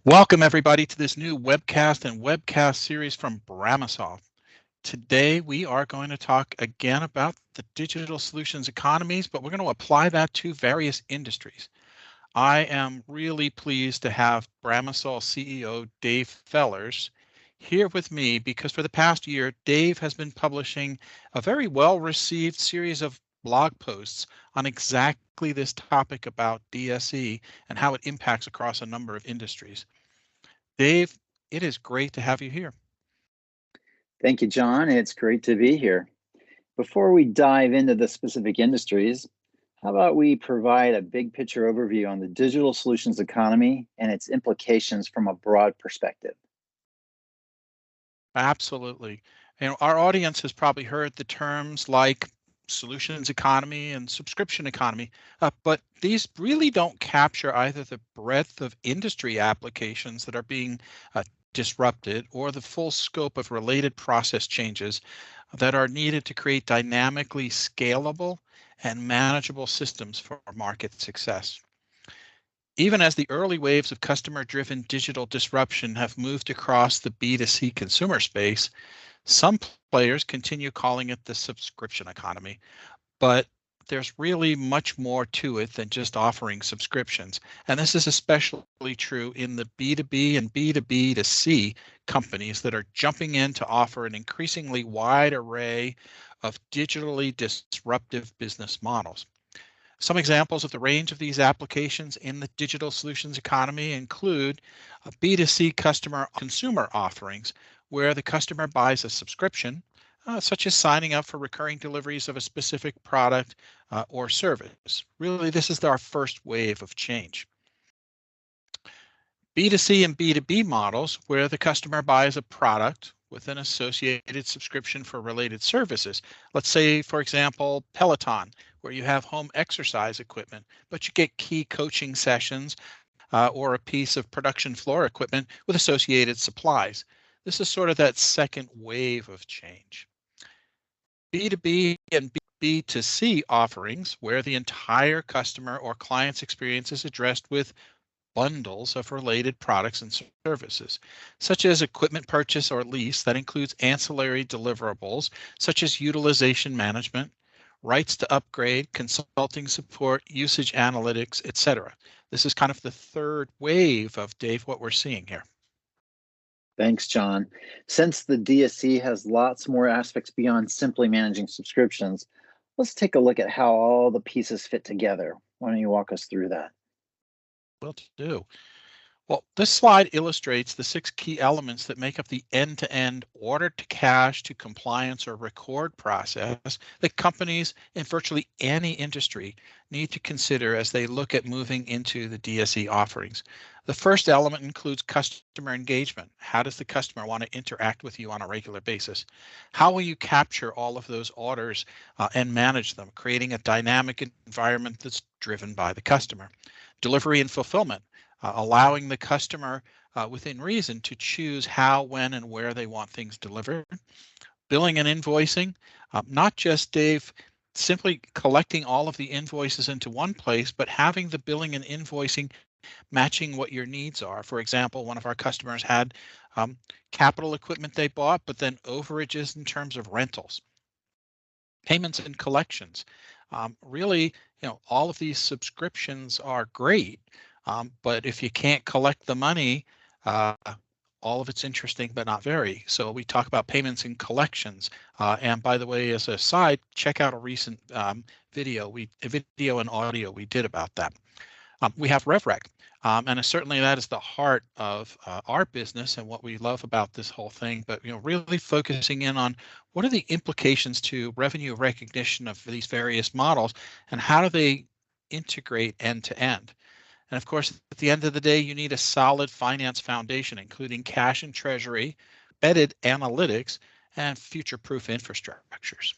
Welcome everybody to this new webcast and webcast series from Bramasol. Today we are going to talk again about the digital solutions economies, but we're going to apply that to various industries. I am really pleased to have Bramasol CEO Dave Fellers here with me because for the past year, Dave has been publishing a very well-received series of blog posts on exactly this topic about DSE and how it impacts across a number of industries. Dave, it is great to have you here. Thank you, John. It's great to be here. Before we dive into the specific industries, how about we provide a big picture overview on the digital solutions economy and its implications from a broad perspective? Absolutely. Our audience has probably heard the terms like solutions economy and subscription economy, but these really don't capture either the breadth of industry applications that are being disrupted or the full scope of related process changes that are needed to create dynamically scalable and manageable systems for market success. Even as the early waves of customer-driven digital disruption have moved across the B2C consumer space, some players continue calling it the subscription economy, but there's really much more to it than just offering subscriptions. And this is especially true in the B2B and B2B2C companies that are jumping in to offer an increasingly wide array of digitally disruptive business models. Some examples of the range of these applications in the digital solutions economy include B2C consumer offerings, where the customer buys a subscription, such as signing up for recurring deliveries of a specific product or service. Really, this is our first wave of change. B2C and B2B models, where the customer buys a product with an associated subscription for related services. Let's say, for example, Peloton, where you have home exercise equipment, but you get key coaching sessions or a piece of production floor equipment with associated supplies. This is sort of that second wave of change. B2B and B2C offerings, where the entire customer or client's experience is addressed with bundles of related products and services, such as equipment purchase or lease that includes ancillary deliverables, such as utilization management, rights to upgrade, consulting support, usage analytics, etc. This is kind of the third wave of, Dave, what we're seeing here. Thanks, John. Since the DSE has lots more aspects beyond simply managing subscriptions, let's take a look at how all the pieces fit together. Why don't you walk us through that? Will do. Well, this slide illustrates the 6 key elements that make up the end-to-end order to cash to compliance or record process that companies in virtually any industry need to consider as they look at moving into the DSE offerings. The first element includes customer engagement. How does the customer want to interact with you on a regular basis? How will you capture all of those orders and manage them, creating a dynamic environment that's driven by the customer? Delivery and fulfillment. Allowing the customer within reason to choose how, when, and where they want things delivered. Billing and invoicing, not just, Dave, simply collecting all of the invoices into one place, but having the billing and invoicing matching what your needs are. For example, one of our customers had capital equipment they bought, but then overages in terms of rentals. Payments and collections. Really, all of these subscriptions are great, but if you can't collect the money, all of it's interesting, but not very. So we talk about payments and collections. And by the way, as a side, check out a recent video and audio we did about that. We have RevRec, and certainly that is the heart of our business and what we love about this whole thing. But really focusing in on what are the implications to revenue recognition of these various models, and how do they integrate end to end? And of course, at the end of the day, you need a solid finance foundation, including cash and treasury, embedded analytics, and future-proof infrastructures.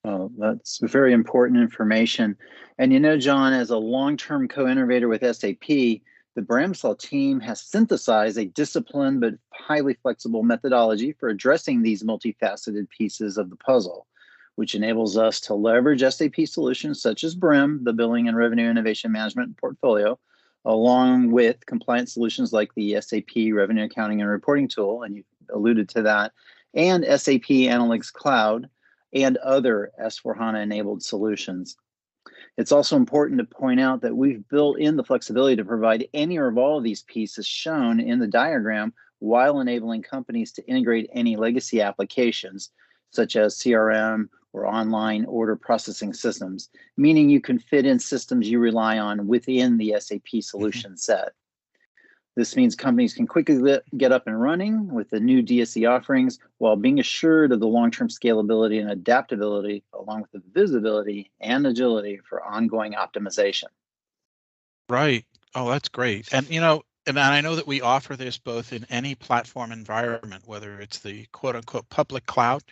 Oh, that's very important information. And John, as a long-term co-innovator with SAP, the Bramasol team has synthesized a disciplined but highly flexible methodology for addressing these multifaceted pieces of the puzzle, which enables us to leverage SAP solutions such as BRIM, the Billing and Revenue Innovation Management portfolio, along with compliance solutions like the SAP Revenue Accounting and Reporting tool, and you alluded to that, and SAP Analytics Cloud, and other S/4HANA enabled solutions. It's also important to point out that we've built in the flexibility to provide any or all of these pieces shown in the diagram while enabling companies to integrate any legacy applications, such as CRM or online order processing systems, meaning you can fit in systems you rely on within the SAP solution set. This means companies can quickly get up and running with the new DSE offerings while being assured of the long-term scalability and adaptability, along with the visibility and agility for ongoing optimization. Right. Oh, that's great. And and I know that we offer this both in any platform environment, whether it's the quote unquote public cloud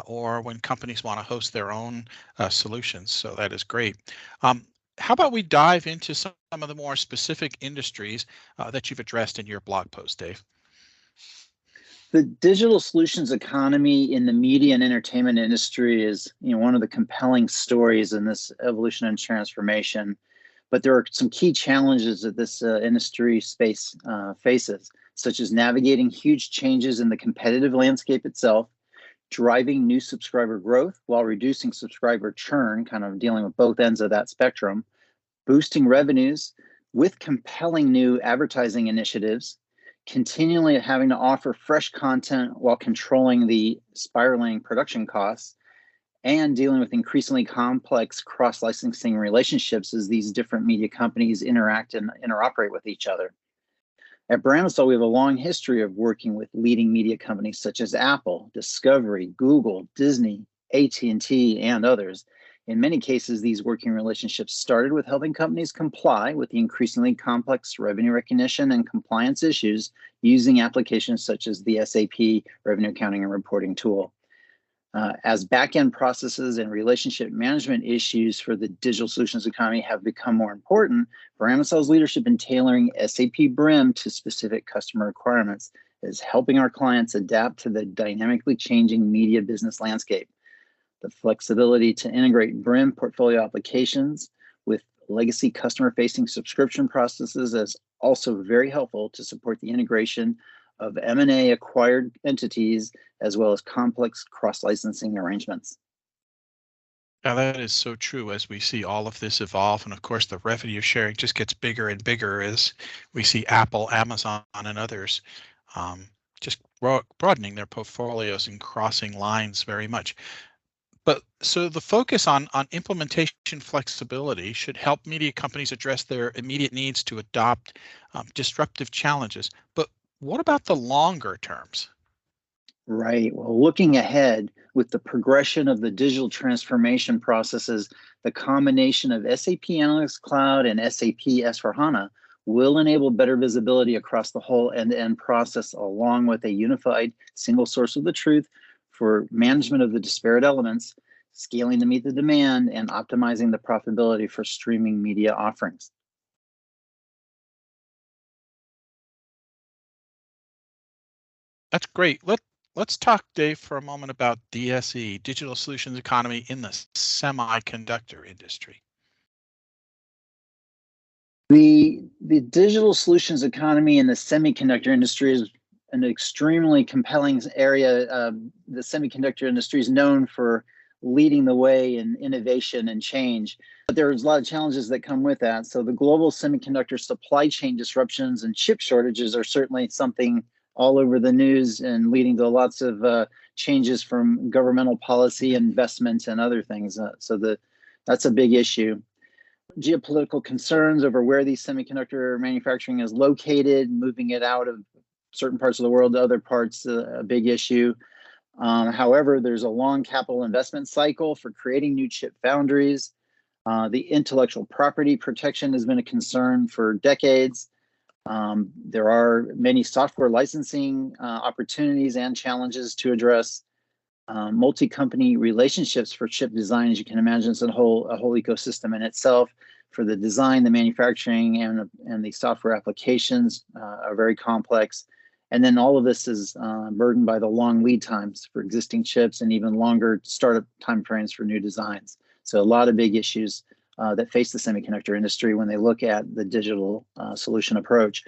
or when companies want to host their own solutions. So that is great. How about we dive into some of the more specific industries that you've addressed in your blog post, Dave? The digital solutions economy in the media and entertainment industry is one of the compelling stories in this evolution and transformation. But there are some key challenges that this industry space faces, such as navigating huge changes in the competitive landscape itself, driving new subscriber growth while reducing subscriber churn, kind of dealing with both ends of that spectrum, boosting revenues with compelling new advertising initiatives, continually having to offer fresh content while controlling the spiraling production costs, and dealing with increasingly complex cross-licensing relationships as these different media companies interact and interoperate with each other. At Bramasol, we have a long history of working with leading media companies such as Apple, Discovery, Google, Disney, AT&T, and others. In many cases, these working relationships started with helping companies comply with the increasingly complex revenue recognition and compliance issues using applications such as the SAP Revenue Accounting and Reporting tool. As back-end processes and relationship management issues for the digital solutions economy have become more important, Bramasol's leadership in tailoring SAP BRIM to specific customer requirements is helping our clients adapt to the dynamically changing media business landscape. The flexibility to integrate BRIM portfolio applications with legacy customer-facing subscription processes is also very helpful to support the integration of M&A acquired entities, as well as complex cross-licensing arrangements. Yeah, that is so true as we see all of this evolve. And of course, the revenue sharing just gets bigger and bigger as we see Apple, Amazon, and others just broadening their portfolios and crossing lines very much. But so the focus on implementation flexibility should help media companies address their immediate needs to adopt disruptive challenges. But what about the longer terms? Right. Well, looking ahead with the progression of the digital transformation processes, the combination of SAP Analytics Cloud and SAP S/4HANA will enable better visibility across the whole end-to-end process, along with a unified single source of the truth for management of the disparate elements, scaling to meet the demand, and optimizing the profitability for streaming media offerings. That's great. Let's talk, Dave, for a moment about DSE, digital solutions economy in the semiconductor industry. The digital solutions economy in the semiconductor industry is an extremely compelling area. The semiconductor industry is known for leading the way in innovation and change, but there's a lot of challenges that come with that. So the global semiconductor supply chain disruptions and chip shortages are certainly something all over the news and leading to lots of changes from governmental policy, investments, and other things. That's a big issue. Geopolitical concerns over where these semiconductor manufacturing is located, moving it out of certain parts of the world to other parts, a big issue. However, there's a long capital investment cycle for creating new chip foundries. The intellectual property protection has been a concern for decades. There are many software licensing opportunities and challenges to address. Multi-company relationships for chip design, as you can imagine, it's a whole ecosystem in itself. For the design, the manufacturing, and the software applications are very complex. And then all of this is burdened by the long lead times for existing chips and even longer startup timeframes for new designs. So a lot of big issues that face the semiconductor industry when they look at the digital solution approach.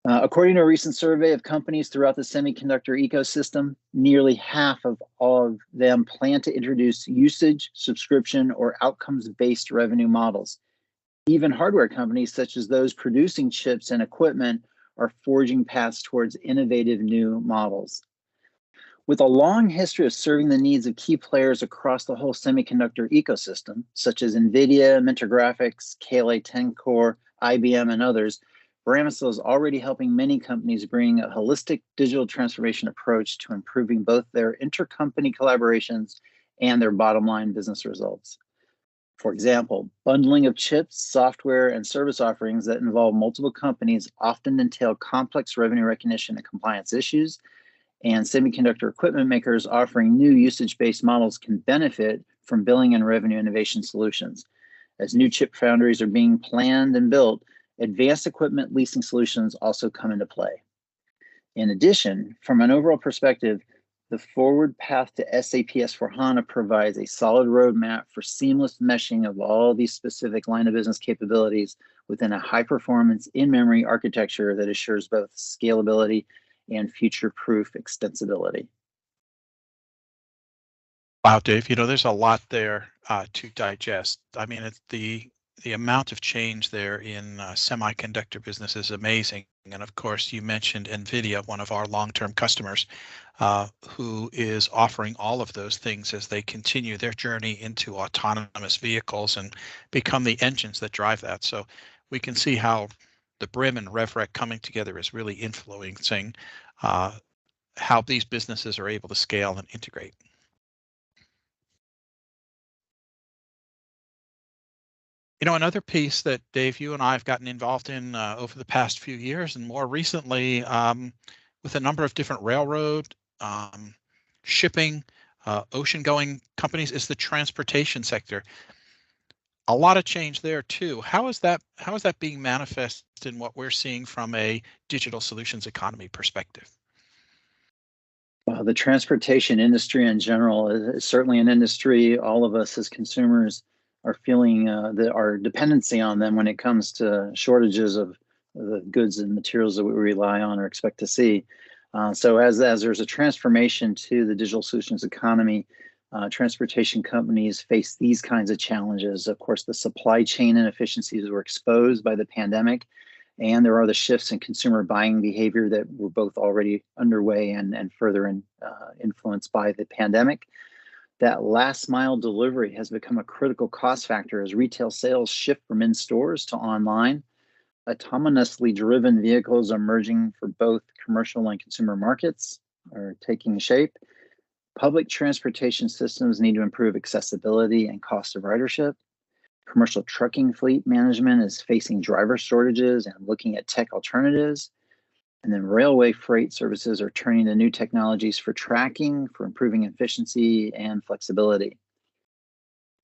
According to a recent survey of companies throughout the semiconductor ecosystem, nearly half of all of them plan to introduce usage, subscription, or outcomes-based revenue models. Even hardware companies, such as those producing chips and equipment, are forging paths towards innovative new models. With a long history of serving the needs of key players across the whole semiconductor ecosystem, such as NVIDIA, Mentor Graphics, KLA-10 Core, IBM, and others, Bramasol is already helping many companies bring a holistic digital transformation approach to improving both their intercompany collaborations and their bottom line business results. For example, bundling of chips, software, and service offerings that involve multiple companies often entail complex revenue recognition and compliance issues, and semiconductor equipment makers offering new usage-based models can benefit from billing and revenue innovation solutions. As new chip foundries are being planned and built, advanced equipment leasing solutions also come into play. In addition, from an overall perspective, the forward path to SAP S/4HANA provides a solid roadmap for seamless meshing of all these specific line of business capabilities within a high-performance in-memory architecture that assures both scalability and future-proof extensibility. Wow, Dave, there's a lot there to digest. I mean, it's the amount of change there in semiconductor business is amazing. And of course, you mentioned NVIDIA, one of our long-term customers, who is offering all of those things as they continue their journey into autonomous vehicles and become the engines that drive that. So we can see how the BRIM and RevRec coming together is really influencing how these businesses are able to scale and integrate. Another piece that, Dave, you and I have gotten involved in over the past few years, and more recently with a number of different railroad, shipping, ocean-going companies, is the transportation sector. A lot of change there too. How is that being manifested in what we're seeing from a digital solutions economy perspective? Well, the transportation industry in general is certainly an industry all of us as consumers are feeling our dependency on them when it comes to shortages of the goods and materials that we rely on or expect to see. So as there's a transformation to the digital solutions economy, transportation companies face these kinds of challenges. Of course, the supply chain inefficiencies were exposed by the pandemic, and there are the shifts in consumer buying behavior that were both already underway and further influenced by the pandemic. That last mile delivery has become a critical cost factor as retail sales shift from in stores to online. Autonomously driven vehicles emerging for both commercial and consumer markets are taking shape. Public transportation systems need to improve accessibility and cost of ridership. Commercial trucking fleet management is facing driver shortages and looking at tech alternatives. And then railway freight services are turning to new technologies for tracking, for improving efficiency and flexibility.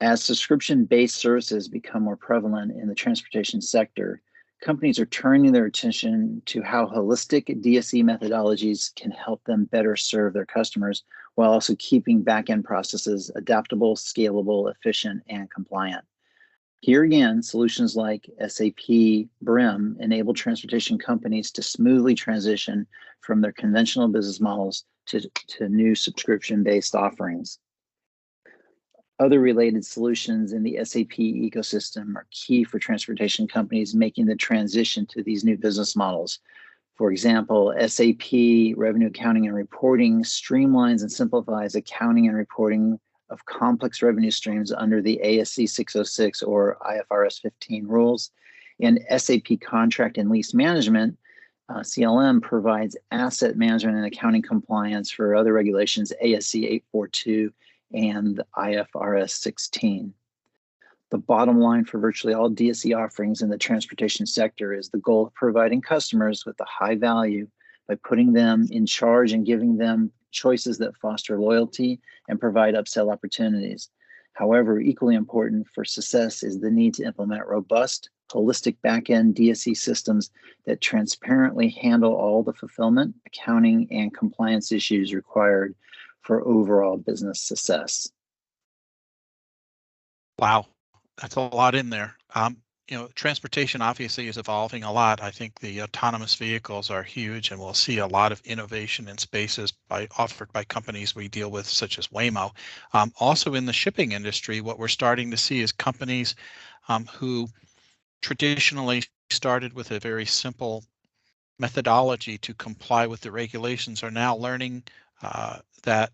As subscription-based services become more prevalent in the transportation sector, companies are turning their attention to how holistic DSE methodologies can help them better serve their customers while also keeping back-end processes adaptable, scalable, efficient, and compliant. Here again, solutions like SAP BRIM enable transportation companies to smoothly transition from their conventional business models to new subscription-based offerings. Other related solutions in the SAP ecosystem are key for transportation companies making the transition to these new business models. For example, SAP Revenue Accounting and Reporting streamlines and simplifies accounting and reporting of complex revenue streams under the ASC 606 or IFRS 15 rules. And SAP Contract and Lease Management, CLM, provides asset management and accounting compliance for other regulations, ASC 842 and IFRS 16. The bottom line for virtually all DSE offerings in the transportation sector is the goal of providing customers with a high value by putting them in charge and giving them choices that foster loyalty and provide upsell opportunities. However, equally important for success is the need to implement robust, holistic back-end DSE systems that transparently handle all the fulfillment, accounting, and compliance issues required for overall business success. Wow. That's a lot in there. Transportation obviously is evolving a lot. I think the autonomous vehicles are huge, and we'll see a lot of innovation in spaces offered by companies we deal with, such as Waymo. Also in the shipping industry, what we're starting to see is companies who traditionally started with a very simple methodology to comply with the regulations are now learning that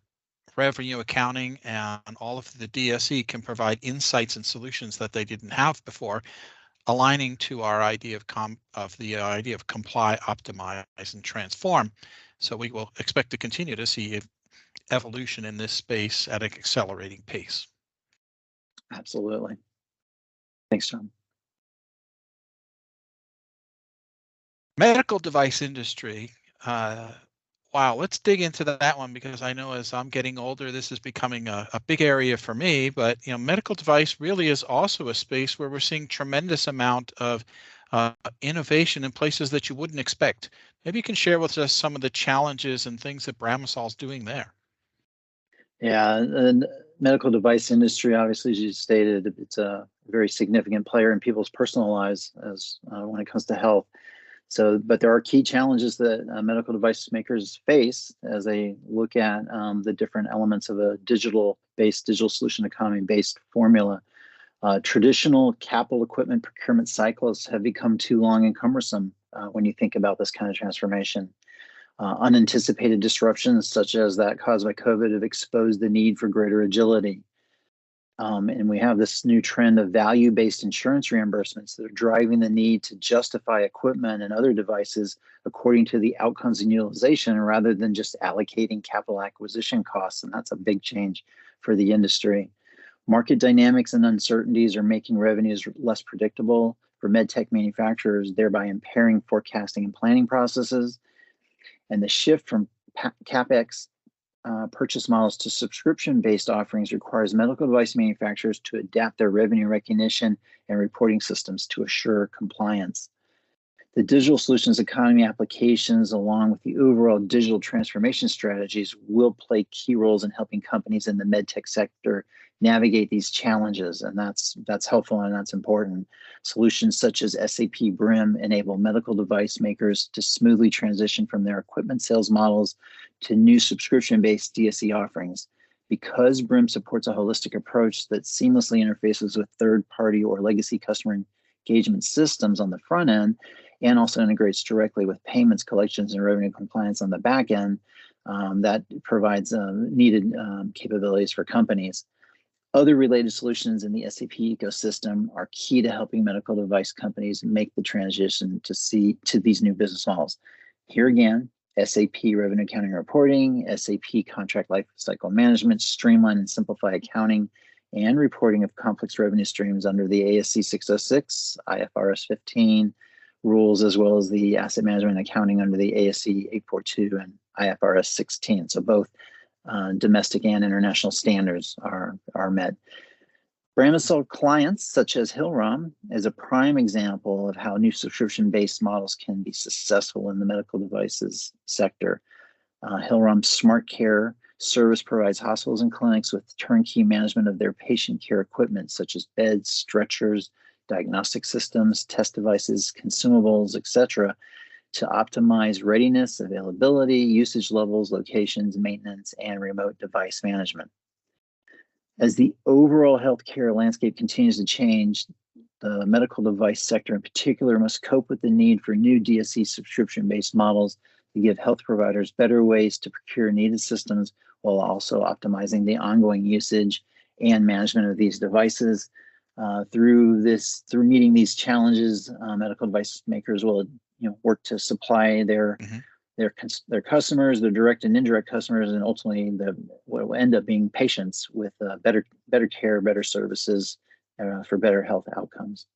revenue accounting and all of the DSE can provide insights and solutions that they didn't have before, aligning to our idea of the idea of comply, optimize, and transform. So we will expect to continue to see evolution in this space at an accelerating pace. Absolutely. Thanks, John. Medical device industry. Wow, let's dig into that one, because I know as I'm getting older, this is becoming a big area for me. But medical device really is also a space where we're seeing tremendous amount of innovation in places that you wouldn't expect. Maybe you can share with us some of the challenges and things that Bramasol's doing there. Yeah, the medical device industry, obviously, as you stated, it's a very significant player in people's personal lives as when it comes to health. So, but there are key challenges that medical device makers face as they look at the different elements of a digital solution economy-based formula. Traditional capital equipment procurement cycles have become too long and cumbersome when you think about this kind of transformation. Unanticipated disruptions, such as that caused by COVID, have exposed the need for greater agility. And we have this new trend of value-based insurance reimbursements that are driving the need to justify equipment and other devices according to the outcomes and utilization, rather than just allocating capital acquisition costs. And that's a big change for the industry. Market dynamics and uncertainties are making revenues less predictable for medtech manufacturers, thereby impairing forecasting and planning processes. And the shift from CapEx purchase models to subscription-based offerings requires medical device manufacturers to adapt their revenue recognition and reporting systems to assure compliance. The digital solutions economy applications, along with the overall digital transformation strategies, will play key roles in helping companies in the medtech sector navigate these challenges, and that's helpful and that's important. Solutions such as SAP BRIM enable medical device makers to smoothly transition from their equipment sales models to new subscription-based DSE offerings. Because BRIM supports a holistic approach that seamlessly interfaces with third-party or legacy customer engagement systems on the front end, and also integrates directly with payments, collections, and revenue compliance on the back end, that provides needed capabilities for companies. Other related solutions in the SAP ecosystem are key to helping medical device companies make the transition to these new business models. Here again, SAP Revenue Accounting Reporting, SAP Contract Lifecycle Management, streamline and simplify accounting and reporting of complex revenue streams under the ASC 606, IFRS 15 rules, as well as the asset management and accounting under the ASC 842 and IFRS 16. So both domestic and international standards are met. Bramasol clients, such as Hillrom, is a prime example of how new subscription-based models can be successful in the medical devices sector. Hillrom's Smart Care service provides hospitals and clinics with turnkey management of their patient care equipment, such as beds, stretchers, diagnostic systems, test devices, consumables, etc., to optimize readiness, availability, usage levels, locations, maintenance, and remote device management. As the overall healthcare landscape continues to change, the medical device sector in particular must cope with the need for new DSE subscription-based models to give health providers better ways to procure needed systems, while also optimizing the ongoing usage and management of these devices. Through meeting these challenges, medical device makers will work to supply their customers, their direct and indirect customers, and ultimately what will end up being patients with better care, better services for better health outcomes.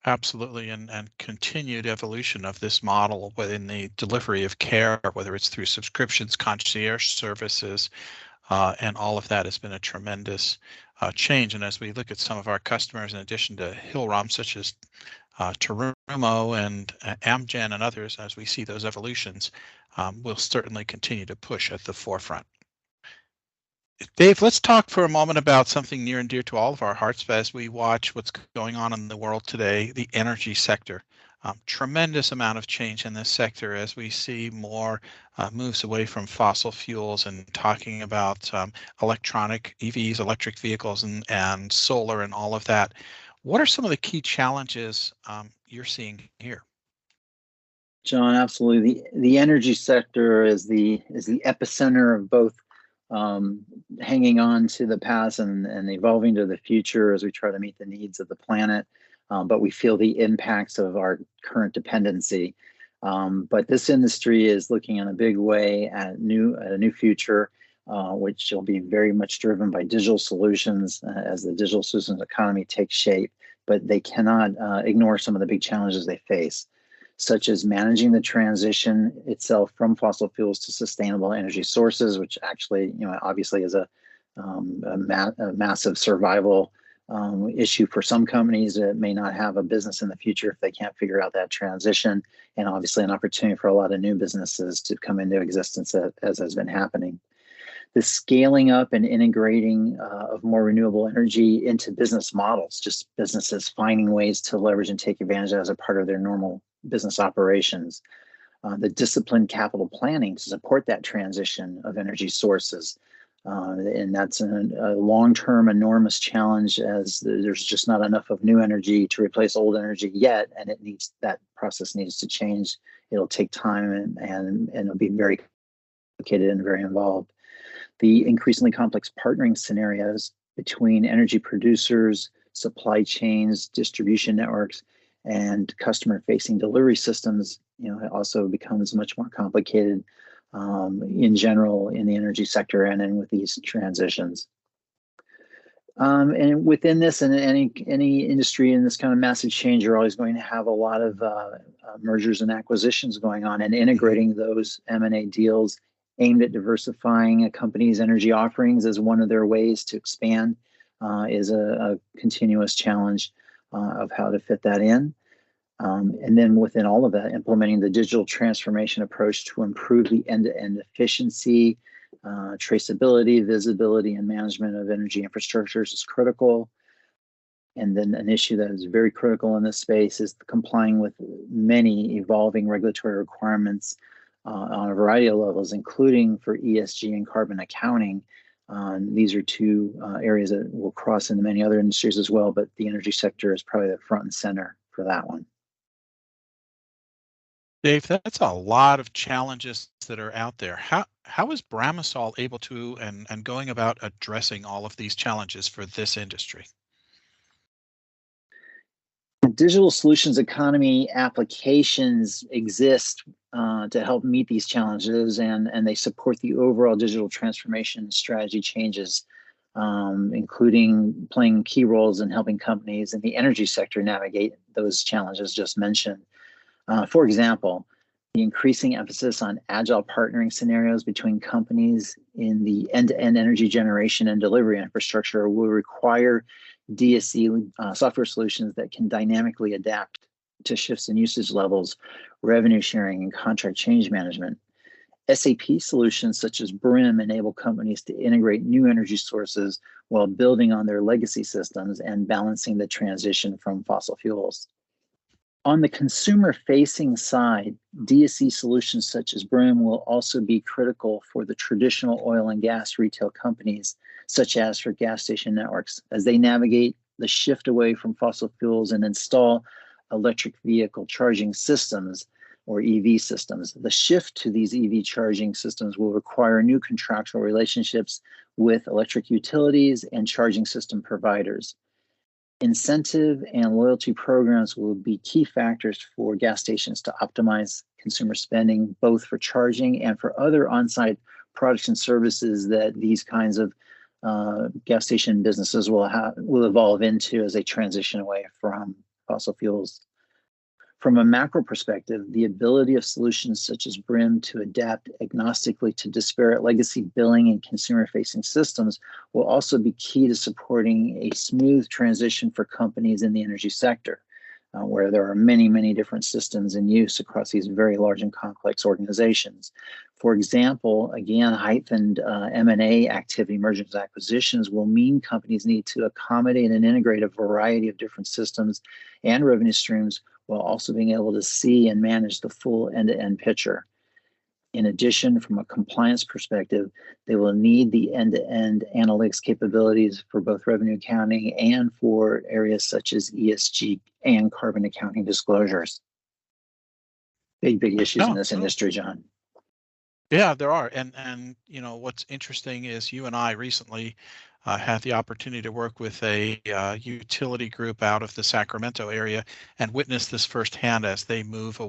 Absolutely, and continued evolution of this model within the delivery of care, whether it's through subscriptions, concierge services, and all of that has been a tremendous change. And as we look at some of our customers, in addition to Hillrom, such as Terumo and Amgen and others, as we see those evolutions, we'll certainly continue to push at the forefront. Dave, let's talk for a moment about something near and dear to all of our hearts as we watch what's going on in the world today, the energy sector. Tremendous amount of change in this sector as we see more moves away from fossil fuels and talking about electronic EVs, electric vehicles, and solar and all of that. What are some of the key challenges you're seeing here? John, absolutely. The energy sector is the epicenter of both hanging on to the past and evolving to the future as we try to meet the needs of the planet. But we feel the impacts of our current dependency. But this industry is looking in a big way at a new future, which will be very much driven by digital solutions as the digital solutions economy takes shape. But they cannot ignore some of the big challenges they face, such as managing the transition itself from fossil fuels to sustainable energy sources, which actually, obviously is a massive survival issue for some companies that may not have a business in the future if they can't figure out that transition, and obviously an opportunity for a lot of new businesses to come into existence as has been happening. The scaling up and integrating of more renewable energy into business models, just businesses finding ways to leverage and take advantage as a part of their normal business operations. The disciplined capital planning to support that transition of energy sources. And that's a long-term enormous challenge, as there's just not enough of new energy to replace old energy yet, and that process needs to change. It'll take time and it'll be very complicated and very involved. The increasingly complex partnering scenarios between energy producers, supply chains, distribution networks, and customer-facing delivery systems, it also becomes much more complicated in general in the energy sector and then with these transitions. And within this, and any industry in this kind of massive change, you're always going to have a lot of mergers and acquisitions going on, and integrating those M&A deals aimed at diversifying a company's energy offerings as one of their ways to expand is a continuous challenge of how to fit that in. And then within all of that, implementing the digital transformation approach to improve the end-to-end efficiency, traceability, visibility, and management of energy infrastructures is critical. And then an issue that is very critical in this space is complying with many evolving regulatory requirements on a variety of levels, including for ESG and carbon accounting. These are two areas that will cross into many other industries as well, but the energy sector is probably the front and center for that one. Dave, that's a lot of challenges that are out there. How is Bramasol able to and going about addressing all of these challenges for this industry? Digital solutions economy applications exist to help meet these challenges, and they support the overall digital transformation strategy changes, including playing key roles in helping companies in the energy sector navigate those challenges just mentioned. For example, the increasing emphasis on agile partnering scenarios between companies in the end-to-end energy generation and delivery infrastructure will require DSC software solutions that can dynamically adapt to shifts in usage levels, revenue sharing, and contract change management. SAP solutions such as BRIM enable companies to integrate new energy sources while building on their legacy systems and balancing the transition from fossil fuels. On the consumer-facing side, DSC solutions such as BRIM will also be critical for the traditional oil and gas retail companies, such as for gas station networks, as they navigate the shift away from fossil fuels and install electric vehicle charging systems, or EV systems. The shift to these EV charging systems will require new contractual relationships with electric utilities and charging system providers. Incentive and loyalty programs will be key factors for gas stations to optimize consumer spending, both for charging and for other on-site products and services that these kinds of gas station businesses will evolve into as they transition away from fossil fuels. From a macro perspective, the ability of solutions such as BRIM to adapt agnostically to disparate legacy billing and consumer-facing systems will also be key to supporting a smooth transition for companies in the energy sector, where there are many, many different systems in use across these very large and complex organizations. For example, again, heightened M&A activity, mergers and acquisitions, will mean companies need to accommodate and integrate a variety of different systems and revenue streams while also being able to see and manage the full end-to-end picture. In addition, from a compliance perspective, they will need the end-to-end analytics capabilities for both revenue accounting and for areas such as ESG and carbon accounting disclosures. Big issues in this industry, John. Yeah, there are. And you know, what's interesting is you and I recently had the opportunity to work with a utility group out of the Sacramento area and witness this firsthand as they move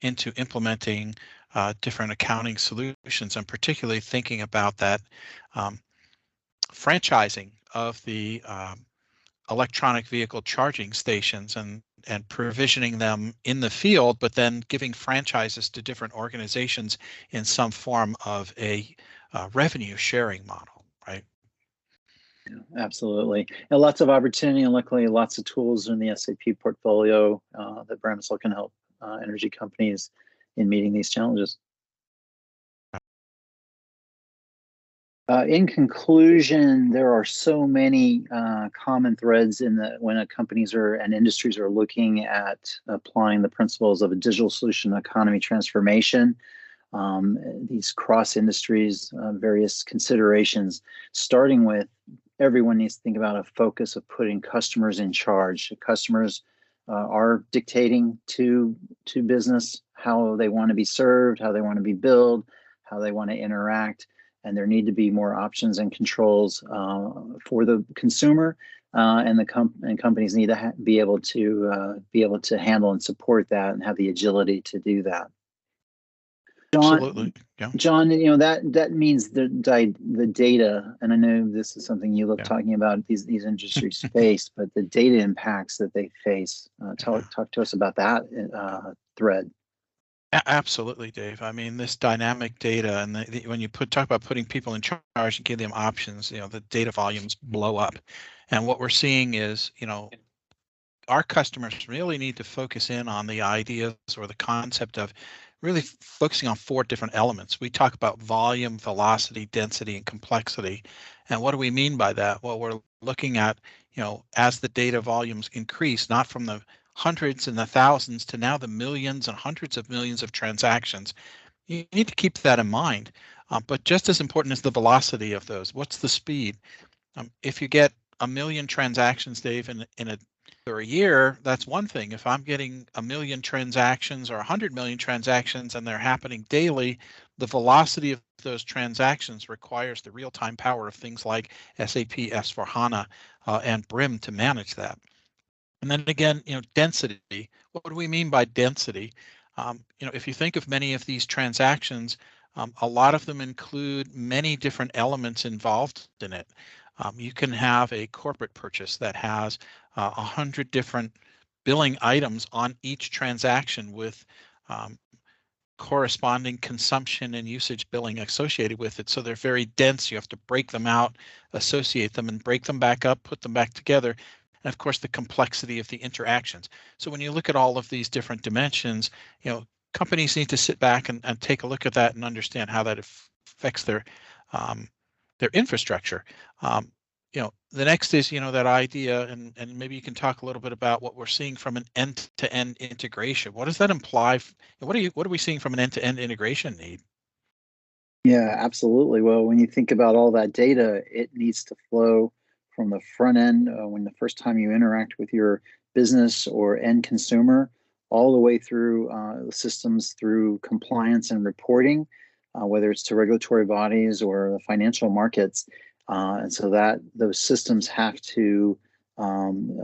into implementing different accounting solutions, and particularly thinking about that franchising of the electronic vehicle charging stations and provisioning them in the field, but then giving franchises to different organizations in some form of a revenue sharing model, right? Yeah, absolutely. And lots of opportunity, and luckily lots of tools in the SAP portfolio that Bramasol can help energy companies in meeting these challenges. In conclusion, there are so many common threads in when companies and industries are looking at applying the principles of a digital solution economy transformation. These cross industries, various considerations, starting with everyone needs to think about a focus of putting customers in charge. Customers are dictating to business how they want to be served, how they want to be billed, how they want to interact. And there need to be more options and controls for the consumer, and companies need to be able to handle and support that and have the agility to do that. John, absolutely, yeah. John, you know that means the data, and I know this is something you love talking about. These industries face, but the data impacts that they face. Talk to us about that thread. Absolutely, Dave. I mean, this dynamic data, and when you talk about putting people in charge and give them options, you know, the data volumes blow up. And what we're seeing is, you know, our customers really need to focus in on the ideas or the concept of really focusing on 4 different elements. We talk about volume, velocity, density, and complexity. And what do we mean by that? Well, we're looking at, you know, as the data volumes increase, not from the hundreds and the thousands to now the millions and hundreds of millions of transactions. You need to keep that in mind. But just as important is the velocity of those. What's the speed? If you get 1 million transactions, Dave, in a year, that's one thing. If I'm getting 1 million transactions or 100 million transactions and they're happening daily, the velocity of those transactions requires the real-time power of things like SAP S/4HANA and BRIM to manage that. And then again, you know, density. What do we mean by density? You know, if you think of many of these transactions, a lot of them include many different elements involved in it. You can have a corporate purchase that has 100 different billing items on each transaction with corresponding consumption and usage billing associated with it. So they're very dense. You have to break them out, associate them, and break them back up, put them back together. And of course, the complexity of the interactions. So when you look at all of these different dimensions, you know, companies need to sit back and take a look at that and understand how that affects their infrastructure. You know, the next is, you know, that idea, and maybe you can talk a little bit about what we're seeing from an end-to-end integration. What does that imply? What are we seeing from an end-to-end integration need? Yeah, absolutely. Well, when you think about all that data, it needs to flow from the front end when the first time you interact with your business or end consumer, all the way through the systems, through compliance and reporting, whether it's to regulatory bodies or the financial markets. And so that those systems have to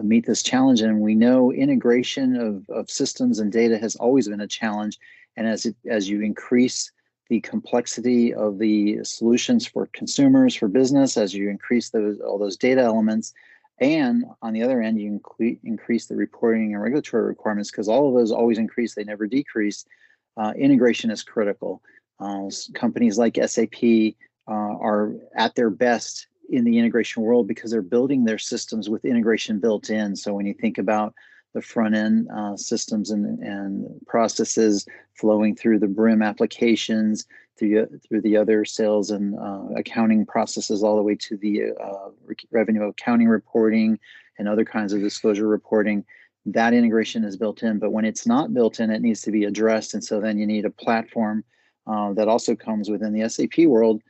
meet this challenge. And we know integration of systems and data has always been a challenge. And as you increase the complexity of the solutions for consumers, for business, as you increase all those data elements, and on the other end, you increase the reporting and regulatory requirements, because all of those always increase, they never decrease. Integration is critical. Companies like SAP are at their best in the integration world because they're building their systems with integration built in. So when you think about the front end systems and processes flowing through the BRIM applications, through the other sales and accounting processes, all the way to the revenue accounting reporting and other kinds of disclosure reporting. That integration is built in, but when it's not built in, it needs to be addressed. And so then you need a platform that also comes within the SAP world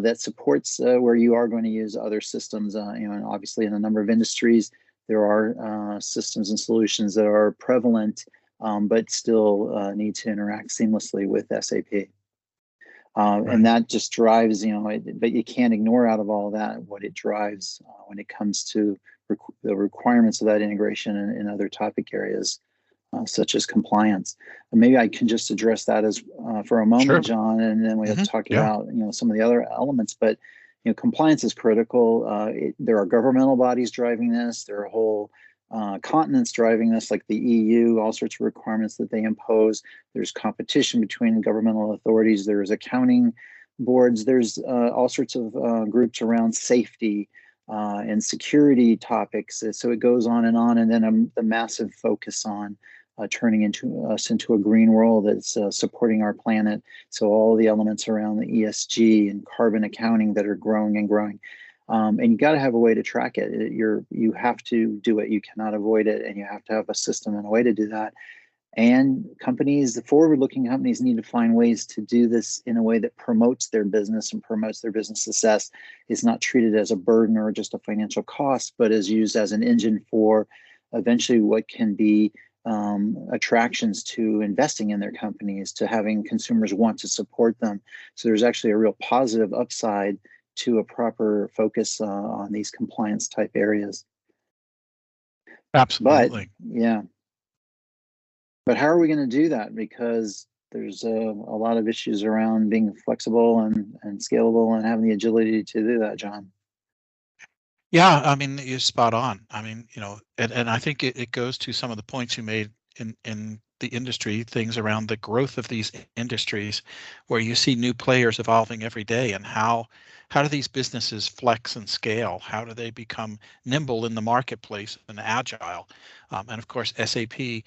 that supports where you are going to use other systems. And obviously in a number of industries, there are systems and solutions that are prevalent, but still need to interact seamlessly with SAP. Right. And that just drives, but you can't ignore out of all that what it drives when it comes to the requirements of that integration in other topic areas, such as compliance. And maybe I can just address that as for a moment, sure, John, and then we'll talk about some of the other elements. But compliance is critical. There are governmental bodies driving this. There are whole continents driving this, like the EU, all sorts of requirements that they impose. There's competition between governmental authorities. There's accounting boards. There's all sorts of groups around safety and security topics. So it goes on, and then the massive focus on turning us into a green world that's supporting our planet. So all the elements around the ESG and carbon accounting that are growing and growing. And you got to have a way to track it. You have to do it. You cannot avoid it, and you have to have a system and a way to do that. And companies, the forward-looking companies, need to find ways to do this in a way that promotes their business and promotes their business success. It's not treated as a burden or just a financial cost, but is used as an engine for eventually what can be attractions to investing in their companies, to having consumers want to support them. So there's actually a real positive upside to a proper focus on these compliance type areas. Absolutely. But how are we going to do that? Because there's a lot of issues around being flexible and scalable and having the agility to do that, John. Yeah, I mean, you're spot on. I mean, and I think it goes to some of the points you made in the industry, things around the growth of these industries, where you see new players evolving every day, and how do these businesses flex and scale? How do they become nimble in the marketplace and agile? And of course, SAP,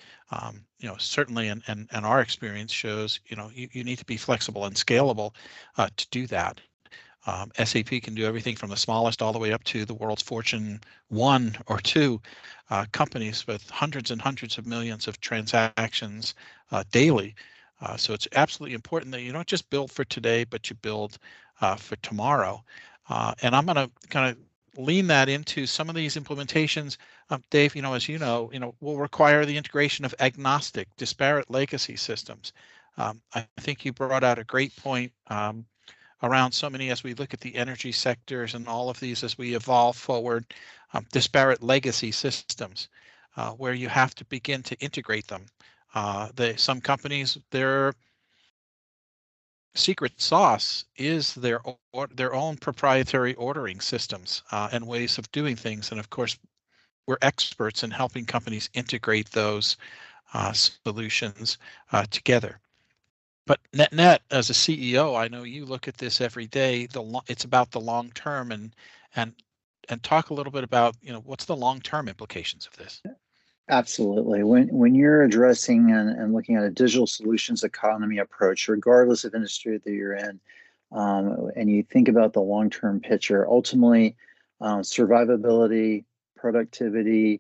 certainly, and our experience shows, you need to be flexible and scalable to do that. SAP can do everything from the smallest all the way up to the world's Fortune 1 or 2 companies with hundreds and hundreds of millions of transactions daily. So it's absolutely important that you don't just build for today, but you build for tomorrow. And I'm going to kind of lean that into some of these implementations. Dave, as you know, will require the integration of agnostic, disparate legacy systems. I think you brought out a great point around so many, as we look at the energy sectors and all of these as we evolve forward, disparate legacy systems where you have to begin to integrate them. Some companies, their secret sauce is their own proprietary ordering systems and ways of doing things. And of course, we're experts in helping companies integrate those solutions together. But net, as a CEO, I know you look at this every day. It's about the long term, and talk a little bit about what's the long term implications of this. Absolutely. When you're addressing and looking at a digital solutions economy approach, regardless of industry that you're in, and you think about the long term picture, ultimately, survivability, productivity,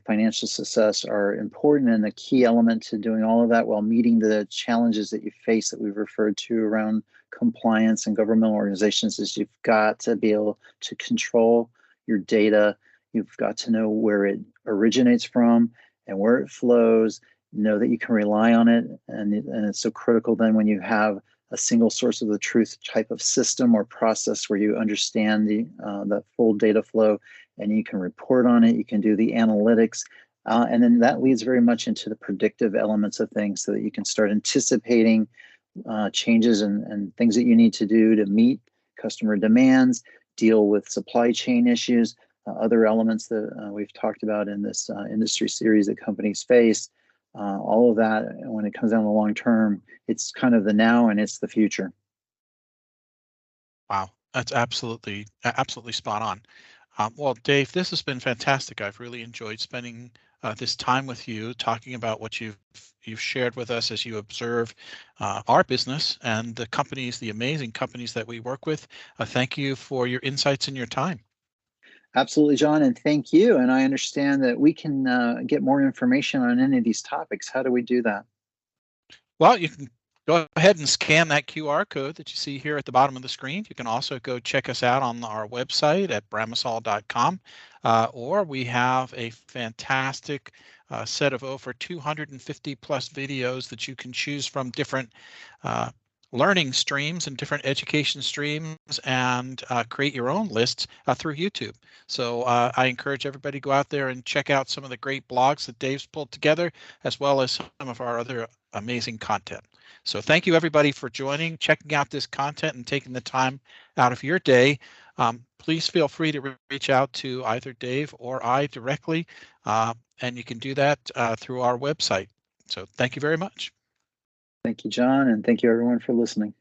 financial success are important and a key element to doing all of that while meeting the challenges that you face that we've referred to around compliance and governmental organizations. Is you've got to be able to control your data. You've got to know where it originates from and where it flows, know that you can rely on it. And it's so critical then when you have a single source of the truth type of system or process where you understand the full data flow and you can report on it, you can do the analytics. And then that leads very much into the predictive elements of things so that you can start anticipating changes and things that you need to do to meet customer demands, deal with supply chain issues, other elements that we've talked about in this industry series that companies face. All of that, when it comes down to the long term, it's kind of the now and it's the future. Wow, that's absolutely spot on. Well, Dave, this has been fantastic. I've really enjoyed spending this time with you, talking about what you've shared with us as you observe our business and the companies, the amazing companies that we work with. Thank you for your insights and your time. Absolutely, John, and thank you. And I understand that we can get more information on any of these topics. How do we do that? Well, you can go ahead and scan that QR code that you see here at the bottom of the screen. You can also go check us out on our website at bramasol.com, or we have a fantastic set of over 250 plus videos that you can choose from, different learning streams and different education streams, and create your own lists through YouTube. So I encourage everybody to go out there and check out some of the great blogs that Dave's pulled together, as well as some of our other amazing content. So thank you everybody for joining, checking out this content, and taking the time out of your day. Please feel free to reach out to either Dave or I directly, and you can do that through our website. So thank you very much. Thank you, John, and thank you everyone for listening.